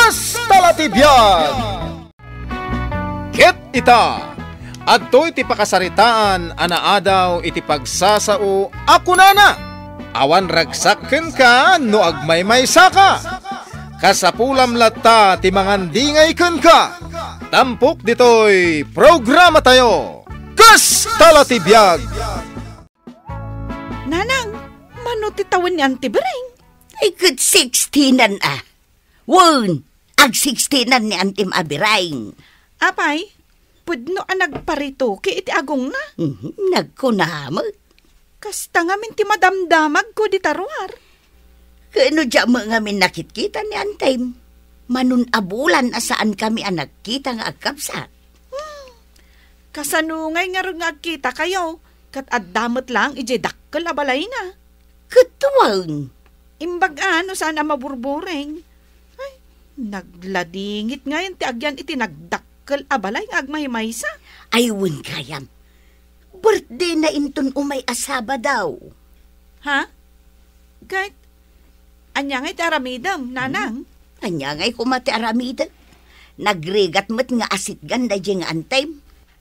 Kas Talatibyan! Ket ita, adto iti pakasaritaan anaadaw iti pagsasao ako nana. Awan ragsakken ka no agmaymaysa ka. Kasapulam latta ti mangandingay ken ka. Tampok ditoy programa tayo. Kas Talatibyan! Nanang, mano ti tawon ni Auntie Bereng? Ay, good 16 ah. Won, ag 16 ni Antim Abiraing. Apay, pudno ang nagparito ki iti agong na. Nagkunamag. Kasta ngamin ti madamdamag ko di taruar. Kano dya mo ngamin nakit-kita ni Antim? Manun abulan asaan kami ang nagkita nga agkapsat. Kasanungay nga rin agkita kayo. Kat addamot lang ije dakkel abalay na. Katuwang. Imbag ano sana maburbureng. Ay, nagladingit ngayon ti agyan iti nagdakkel abalay nga agmaymaysa. Ayun kayam. Birthday na inton umay asaba daw. Ha? Kahit, anya nga'y taramidam, nanang. Anya nga'y kumati aramida. Nagrigat mo't nga asit ganda dyan nga antay.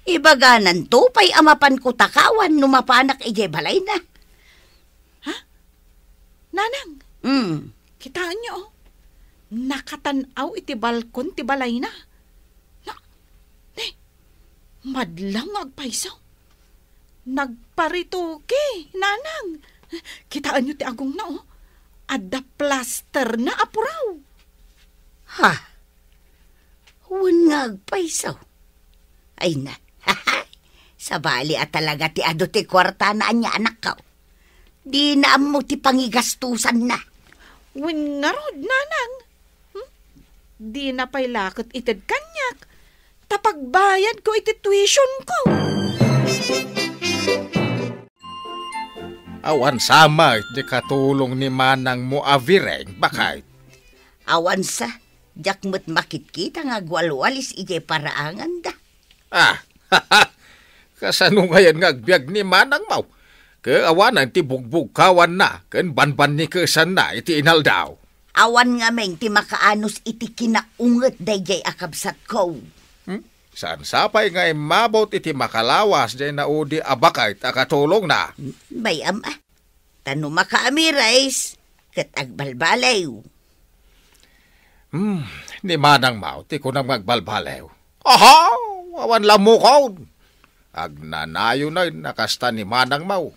Ibaganan to, pa'y amapan ko takawan, numapanak ije balay na. Ha? Nanang? Kitaan niyo, oh. Nakatanaw iti balkon ti balay na. Madlang agpaisaw. Nagparituki, nanang. Kitaan niyo ti agong na, oh. Adda plaster na apuraw. Ha? Huwag nga agpaisaw. Ay na. Sabali at talaga ti ado ti kwarta na anya anak ka. Di na mo ti pangigastusan na. Win nga rod, nanang. Di na pa'y lakot ited kanyak. Tapagbayad ko iti tuition ko. Awan sama di katulong ni manang mo avireng, bakit? Awan sa, jak mo't makit-kita nga gwalwalis ije paraangan da. Ah, kasano ngayon nga agbyag ni manang mau? Kaawanan ti bugbog kawan na, ken banban ni kesan na iti inaldaw. Awan nga meng ti makaanos iti kinaunget dayjay akabsat ko. Saan sapay nga mabot iti makalawas jay na udi abakay takatulong na. Bayam ah, tano makaamirais, kat agbalbalaw. Ni manang mau, ti ko nang magbalbalaw. Aha! Awan lamukon. Agnanayo na nakasta ni manang mau.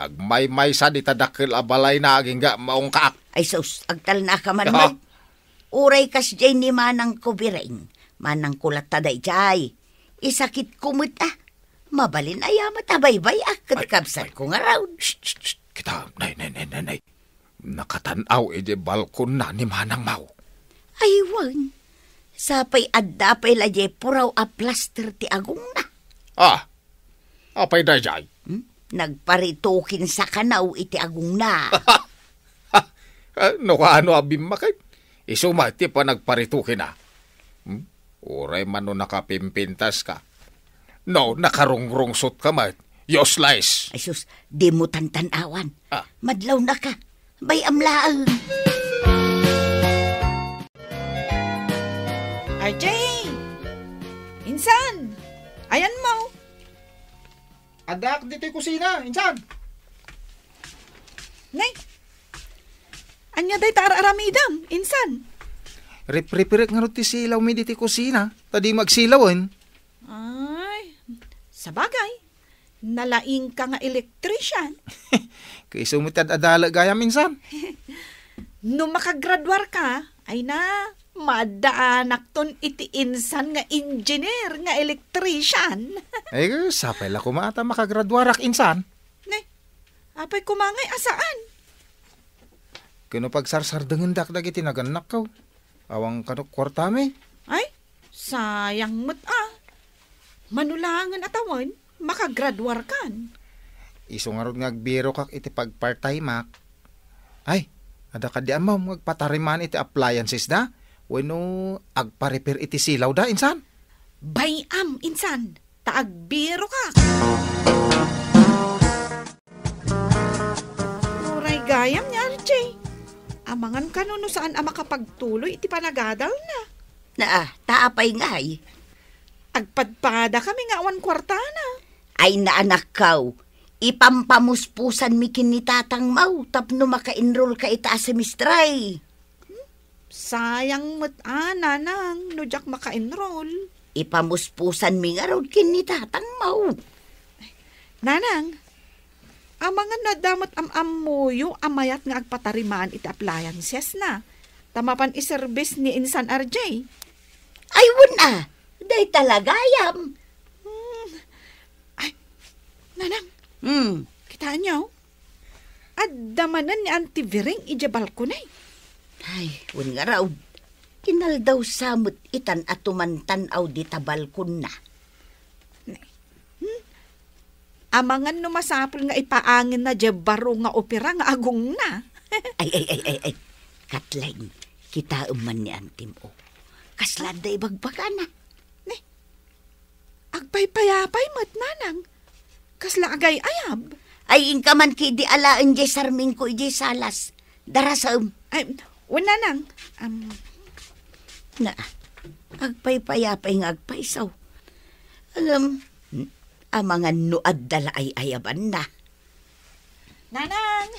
Agmay-maysa di tadakil abalay na aging ga maong kaak. Ay sus, agtal na ka man man. Uray kas jay ni manang kubireng. Manang kulat taday jay. Isakit kumut ah. Mabalin ayamat abaybay ah. Katkabsat ko nga raw. Shh. Kita, nay. Nakatanaw edi balkon na ni manang mau. Ay wang. Sapay adda pay laje puraw a plaster ti agong na. Ah, apay da jay. Nagparitukin sa kanaw iti agong na. No kaano abim makay? Isumati pa nagparitukin na. Uray man no nakapimpintas ka. No, nakarungrungsot ka mat. Yoslice. Ay sus, di mo tantanawan. Madlaw na ka. Bay amlaang. Ay, Jay! Insan! Ayan mo! Adak dito'y kusina, insan! Nay! Anya day tara-aramidam, insan! Rip-rip-rip nga ti silaw mi dito'y kusina. Tadi magsilawan. Ay, sabagay. Nalaing ka nga elektrician. Kay sumutad adala gaya minsan. Nung makagraduar ka, ay na, madaanak ton iti insan nga engineer nga electrician. Ay, sapay la kumata makagraduarak insan. Ne, apay kumangay asaan? Kano pagsarsardangan dakdag iti naganak kaw. Awang kanok kwartame. Ay, sayang mo't ah. Manulangan atawan, makagraduar kan. Isungarod nga agbiro kak iti pag-part-time mak. Ay, ada ka diyan mo, magpatariman iti appliances da. Wano, agpa-repair iti silaw da, insan? Bayam, insan. Taagbiro ka. Uray gayam niya, Archie. Amangan ka no saan ang makapagtuloy iti panagadal na. Taapay nga ay. Agpadpada kami nga awan kwartana. Ay naanak kaw, ipampamuspusan mi kinitatang mau tapno maka-enroll ka ita sa semestray. Sayang nanang, no jak maka-enroll. Ipamuspusan mi nga raw kinitatang mau. Nanang, amangan na damat mo yung amayat nga agpatarimaan iti appliances na. Tamapan iservice ni Insan RJ. Ay wala, day talagayam. Ay, nanang, kitaan niyo? At damanan ni Auntie Viring ija balkonay. Ay, wala nga raw. Kinaldaw samot itan at tumantanaw di tabalkon na. Amangan no masapul nga ipaangin na baro nga opera nga agong na. ay. Katlain, kita man ni Antim o. Kaslada ibagbaga na. Agpay-payapay mat nanang. Kasla agay ayab. Ay, inka man ki di alaan di sarming ko di salas. Darasam. Ay, wala nang. Agpay-payapay nga agpaysaw. Alam, ang mga nuad dala ay ayaban na. Nanang,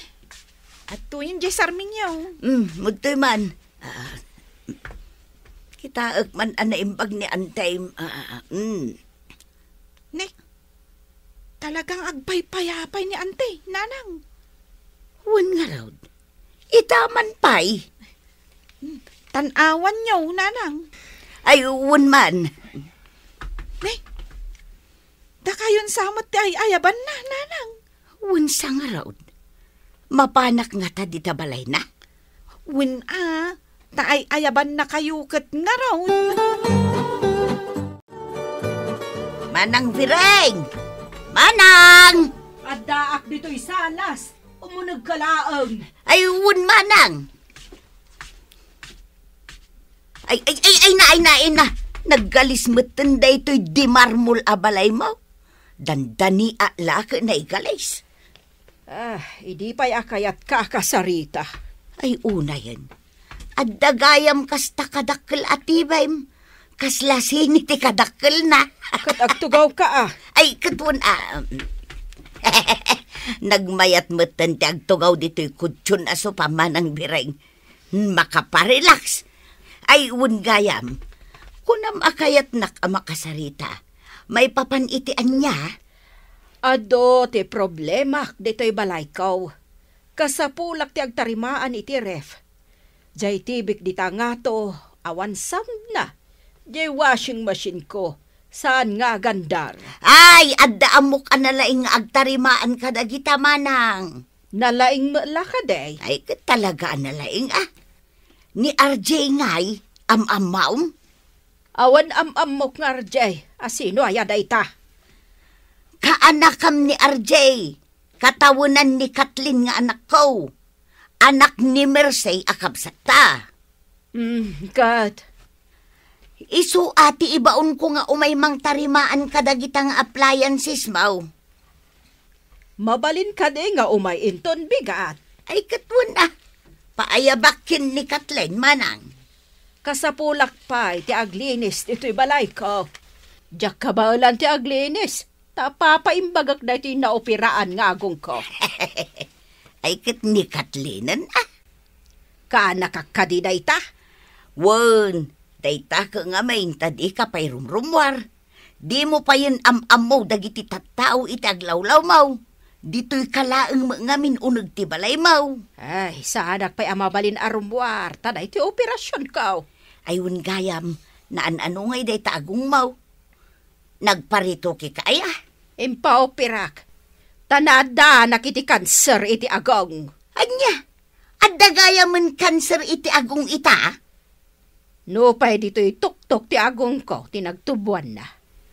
at tuwing di sarming yaw. Mugtoy man. Kita man anaimbag ni Antay. Talagang agpay-payapay ni Ante, nanang. Wan nga raw. Itaman pay. Tanawan niyo, nanang. Ay, wan man. Dakayon samot ti ay ayaban na, nanang. Wan sa nga raw. Mapanak nga ta di tabalay na. Taay ayaban na kayukat nga raw. Manang Vireng! Manang! Adaak dito'y salas. Umunag kalaang. Ay, wun manang. Ay na. Naggalis matan da ito'y di marmol abalay mo. Dandani laka na igalis. Idi pa'y akayat kakasarita. Ay, una yan. At dagayam kasta kadakkel atibay. Kaslasin iti kadakkel na. Katagtugaw ka Ay, katun Nagmayat matan ti agtugaw dito'y kutsyon aso pamanang Bireng. Makaparelax. Ay, gayam. Kunam akayat nak makasarita. May papanitian niya. Ado ti problema dito'y balay ko. Kasapulak ti agtarimaan iti ref. Jay tibik di tangato, awan sound na. Jay washing machine ko, saan nga gandar? Ay, adda amok analaing agtarimaan ka dagita manang. Nalaing maala ka day. Ay, talaga analaing Ni RJ ngay, am-amaw. Awan am-amok nga RJ, asino aya day ta? Kaanakam ni RJ, katawunan ni Kathleen nga anak ko. Anak ni Mersey akabsata. God. Isu ati ibaon ko nga umaymang tarimaan kadagitang appliances mau. Mabalin ka de nga umay inton bigat. Ay katwan paayabakin ni Kathleen manang. Kasapulak pa ti aglinis ito'y balay ko. Diyak kabalan ti aglinis. Tapapaimbagak na ito'y naopiraan nga agong ko. Ay kat ni Kathleenan Kaana kakadiday ta? Wan, dayta ka nga main tadi ka pa'y rumrumwar. Di mo pa yun am-amaw dagiti tattao iti aglawlaw mau. Dito'y kalaang ngamin unag ti balay mau. Ay, saanak pa'y amabalin arumwar. Taday ti operasyon ka. Ayun gayam, naan-ano ngay dayta agong mau. Nagparito ki kaya. Impaopirak. Tanada nakiti kanser iti agong. Anya, at dagaya man kanser iti agong ita? No pa'y dito'y tuktok ti agong ko, tinagtubuan na.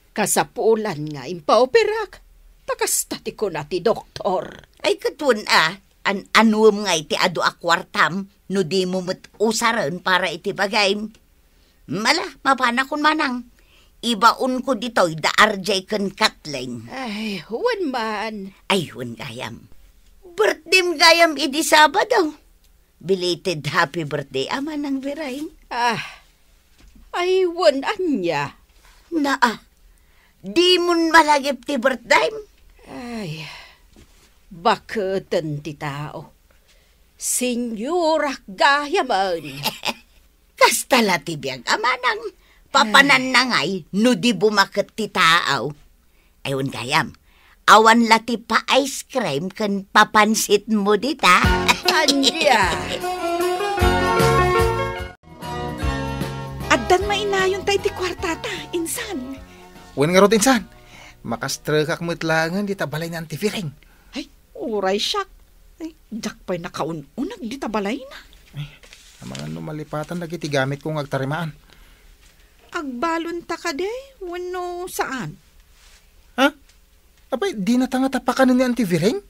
Kasapulan nga impaopirak. Takastati ko na ti doktor. Ay katun anuam nga iti adu akwartam, no di mo usaran para iti bagay. Mala, mapana kun manang. Ibaon ko dito'y da RJ kan Kathleen. Ay, huwan man. Ay, huwan gayam. Birthday gayam idi Sabado. Belated happy birthday, ama ng Birain. Aywan anya. Di mon malagip ti birthday. Ay, baketen ti tao. Senyorak gayaman. Kastala ti biyag, ama ng papanan na ngay, no di bumaket ti tao. Ayun gayam, awan lati pa ice cream kan papansit mo dita. Anya. Addan mainayon tayo ti kwartata, insan. Wen nga rot insan. Makastragak mo't langan di tabalay na antifiring. Ay, uray siyak. Ay, jak pa'y nakaununag di tabalay na. Ang mga numalipatan lagi ti gamit kong agtarimaan. Agbalon ta ka day, wano saan? Ha? Abay, di na tanga tapakan ni antifiring?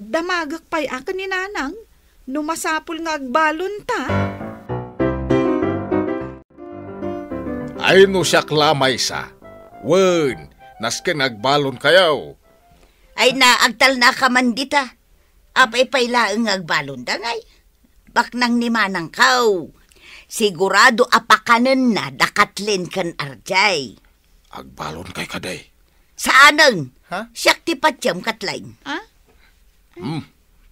Damagak pa'y akan ni nanang, numasapol nga agbalon ta. Ay no siya klamay sa. Wen, nasken agbalon kayaw. Ay naagtal na ka man dita. Apay paylaeng agbalon dangay. Baknang ni manang kaw. Sigurado apakanen na dakatlin kan arjay. Agbalon kay kaday. Saanang? Ha? Siyak ti patyam katlain. Ha?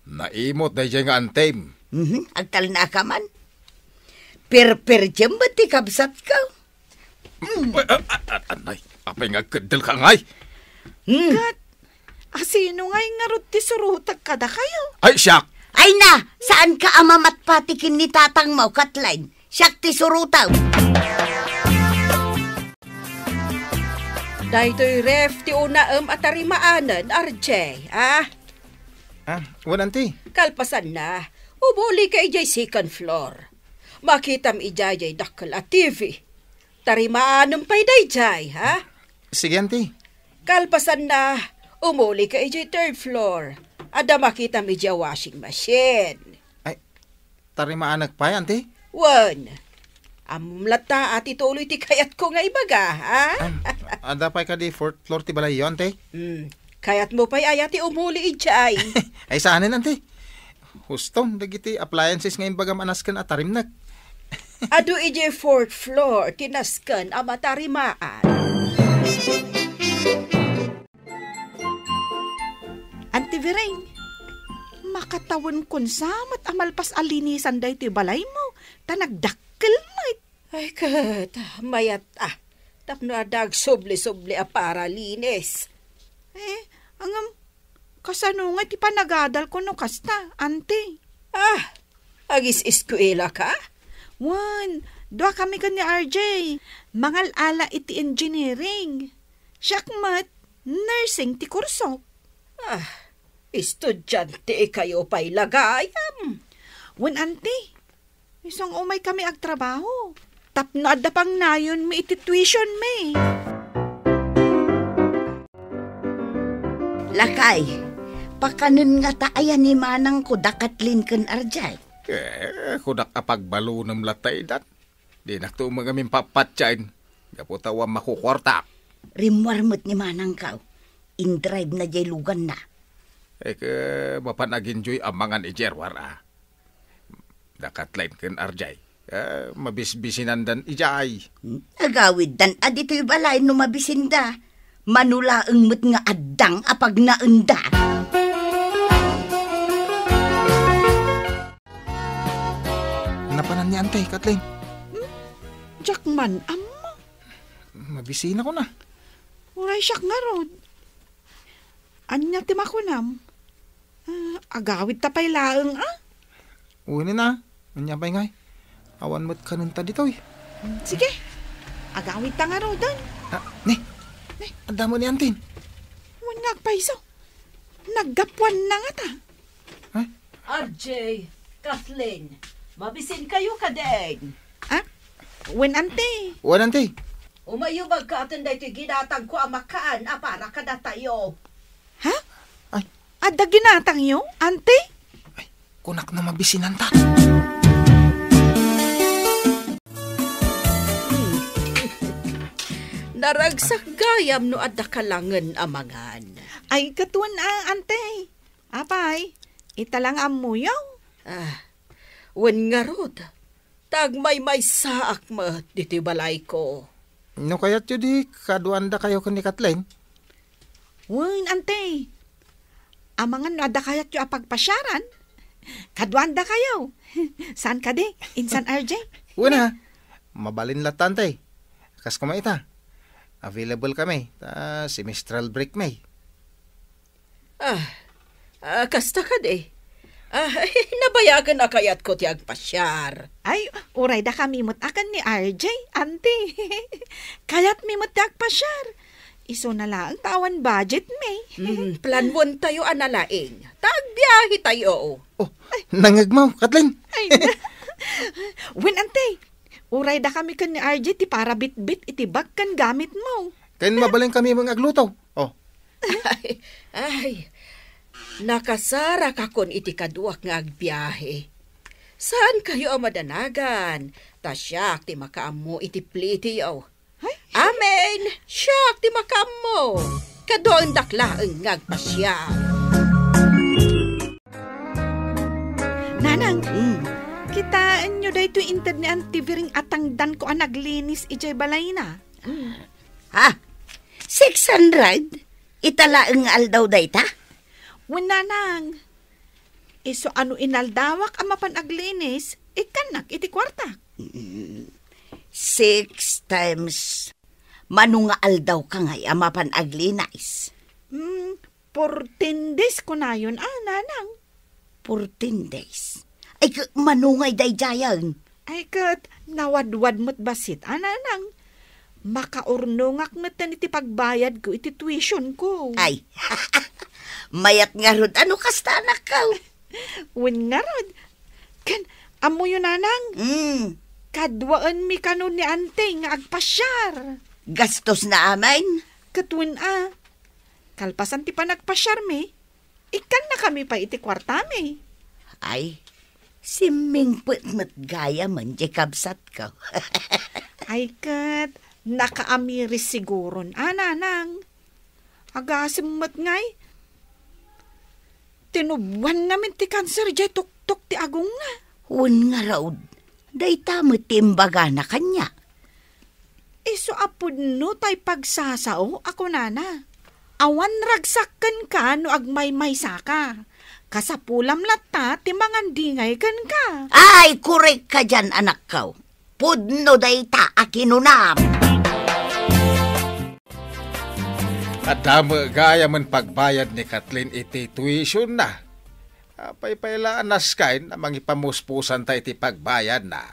Naimot na dyan nga antem. Agtal na ka man. Per-jam ba ti kabsat ka? Anay, apay nga kadal ka ngay. Kat, sino nga'y ngarot ti surutag kada kayo? Ay, siyak! Ay na, saan ka amamat patikin ni tatang mo katlain? Siyak ti surutaw. Daytoy ref ti unaem at tarimaanan, RJ. Wen anti. Kalpasan na. Ubuli ka ijay second floor. Makitam ijay dakkel at TV. Tarimaanem pa'y dayjay, Sige anti. Kalpasan na. Umuli ka ijay third floor. Ada makitam ijay washing machine. Ay, tarimaan nagpay anti. Wan. Amlata at ituloy ti kayat ko nga ibaga, Ada pay ka di 4th floor ti balay yon, te. Kayat mo pa'y ayati umuli ijay. Ay saanin anti. Huston, dagiti appliances ngayon bagam anaskan at tarimnak. Ado ije 4th floor, tinaskan amatarimaan. Auntie Virain, makatawan kon samat amalpas alinisan day ti balay mo. Tanagdakkel mait. Ay kat, mayat tapno adag subli-subli para linis. Angam, kasano nga ti panagadal ko no kasta, ante. Agis eskwela ka? Wan, dua kami kan ni RJ. Mangal ala iti engineering. Syakmat, nursing ti kurso. Estudyante kayo pa'y lagayam. Wan, ante. Isang umay kami agtrabaho. Tapno adda pang nayon mi iti tuition me. Lakay, pakanen nga taayan ni manang ko dakatlin kan arjay. Kunak apagbalo ng latay dat. Di nakto magamin papatsain. Gaputawa makukwartak. Rimwarmot ni manang kaw. In-drive na jay lugan na. Mapanagin joy amangan ijerwar Dakatlain ken arjay. Mabisbisinan dan ijay. Agawid dan adito'y balay no mabisinda. Manulaeng mo't nga addang apag naenda. Napanan niya antay, Kathleen. Jackman, amma. Mabisina ko na. Uray siyak nga rod. Anya timakunam. Agawid tapay laeng, Uwi na. Anya pa'y ngay. Awan mo't kanunta dito, Sige, agawid ta nga rod. Ne, anda mo ni antin. Wan nagpaiso. Naggapuan na nga ta. RJ, Kathleen, mabisin kayo kadeng. Wen ante. Uwan antay. Umayubag ka atin da ito'y ginatag ko ang makaan para kada tayo. Ha? Ay. Adda ginatang yo, ante? Kunak na mabisinan ta. Naragsak gayam no adda kalangan amangan. Ay, katuan ante. Apay, italang amuyaw. Wen nga rod, tagmay saak mo dito'y balay ko. No kaya't yun di, kaduanda kayo ni Kathleen. Wen, ante. Amangan ada kayat yung apagpasyaran. Kadwanda kayo. Saan ka di? Insan RJ? Una, mabalin latante. Kas kumaita. Available kami. Semestral break may. Kasta ka di. Nabayagan na kayat ko tiyag pasyar. Ay, uray da kami mutakan ni RJ, ante. Kayat mi mutag pasyar. Iso na lang tawan budget may. Planwon tayo analaing. Tagbiyahe tayo. Oh, nangagmaw, Kathleen. Ay, Wen, ante. Uray da kami kan ni RJ ti para bit-bit itibag kan gamit mo. Kain mabalin kami mga agluto. Oh, Ay, nakasara ka kon iti kaduak nga agbiyahe. Saan kayo ang madanagan? Tasyak ti makaammo iti pliti yaw. Amen! Siyak ti makaammo. Kadoon daklaang ngagpasya. Nanang, kitaan nyo da ito inted ni antiviring atangdan ko ang naglinis ijay balay na. Ha? 600? Italaang aldaw dayta? Nanang, iso ano inaldawak ang mapanaglinis, ikanak iti kwarta. 6 times manunga aldaw ka ngay amapan aglinis. 14 days ko na yun, nanang. 14 days. Ay, manungay dayjayan. Ay kat, nawadwad mo't basit, nanang. Makaurnungak na tan iti pagbayad ko, iti tuition ko. Ay, mayat nga rod, ano kasta anak ka? Wen nga rod. Kan, amo yun, nanang. Kadwaan mi kanon ni ante nga agpasyar. Gastos na amin? Katwin kalpasan ti pa nagpasyar mi, ikan na kami pa iti kwarta mi. Ay, siming putmat gaya man di kabsat ka. Ay kat, nakaamiris siguron, nanang. Agasimmat ngay. Tinubuan namin ti cancer jay tuktok ti agong nga. Hun nga raod, day tamo timbaga na kanya. Iso apod no tay pagsasao, ako nana. Awan ragsakan ka no agmay-may saka. Kasapulam lata, timangandingay kan ka. Ay, kurek ka dyan, anak ka. Pudno day ta akinunam. At damo gaya man pagbayad ni Kathleen iti tuition na. Paypaylaan na skain na mangipamuspusan tayo iti pagbayad na.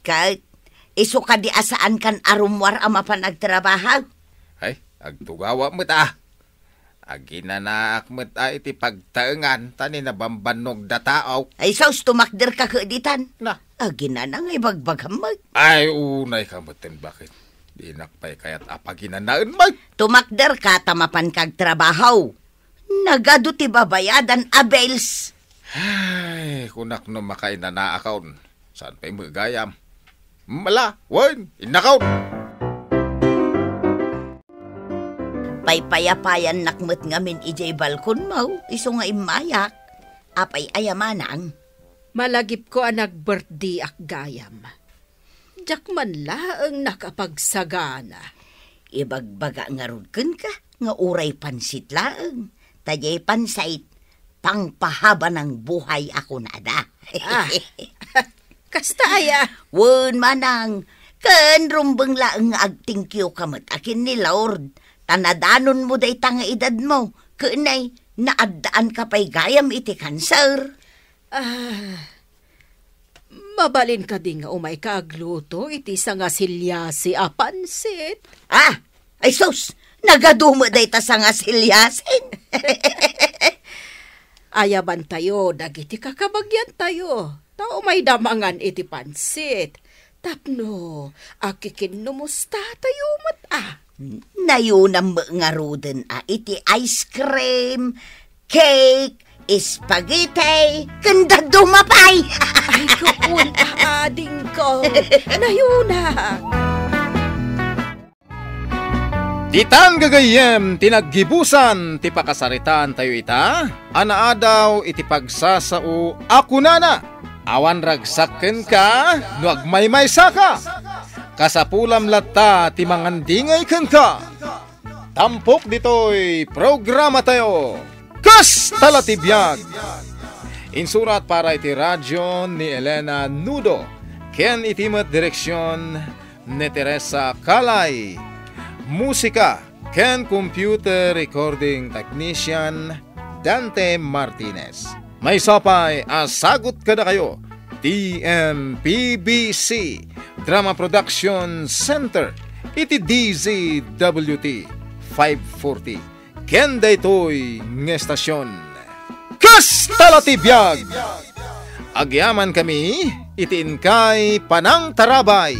Kahit iso ka di asaan kan arumwar ama pa nagtrabaho. Ay, agtugawa mo ta. Aginanak mo ta iti pagtaengan tani na bambanog dataaw. Ay, saus tumakder ka kaeditan. Na. Aginanang ibagbaghamag. Ay, unay ka matin bakit? Di nakpay kaya't apaginanaan mo. Tumakder ka tamapan kag trabaho. Nagado ti babayadan abels. Ay, kunak no makaina na account. Saan pa'y magayam? Mala, wan, inakaw. Paypayapayan nakmet ngamin ijay balkon mo. Iso nga imayak. Apay ayamanang. Malagip ko ang nag-birthday ak gayam. Jakman laang nakapagsagana. Ibagbaga nga rudken ka. Nga uray pansit laang. Tajay pansait. Pangpahaba ng buhay ako nada. Kasta aya. Wen manang. Ken rumbeng laang agtingkyo kamat akin ni Lord. Tanadanon mo day tanga edad mo. Kunay, naadaan ka pa'y gayam iti cancer. Mabalin ka di nga umay kaagluto iti sa nga silyasi apansit. Ay sus, nagadumo day ta sa nga silyasin. Ayaban tayo, dagiti kakabagyan tayo. Tao may damangan iti pansit. Tapno, akikinumusta tayo Nayunang nga ruden iti ice cream, cake, spaghetti, kanda dumapay. Ay, kuun, ading ko. Nayuna. Ditan gagayem, tinaggibusan, ti pakasaritan tayo ita, anaadaw iti pagsasao, ako nana, Awan ragsaken ka, no agmaymay saka. Kasapulam latta, timangandingay ken ka. Tampok dito'y programa tayo. Kas talatibiyag. Insurat para iti radyo ni Elena Nudo. Ken itimat direksyon ni Teresa Calay. Musika ken computer recording technician Dante Martinez. May sapay, asagot ka na kayo. TMPBC Drama Production Center. Iti DZWT 540. Ken daytoy ng estasyon. Kas talatibiyag! Agyaman kami, itiin kay Panang Tarabay.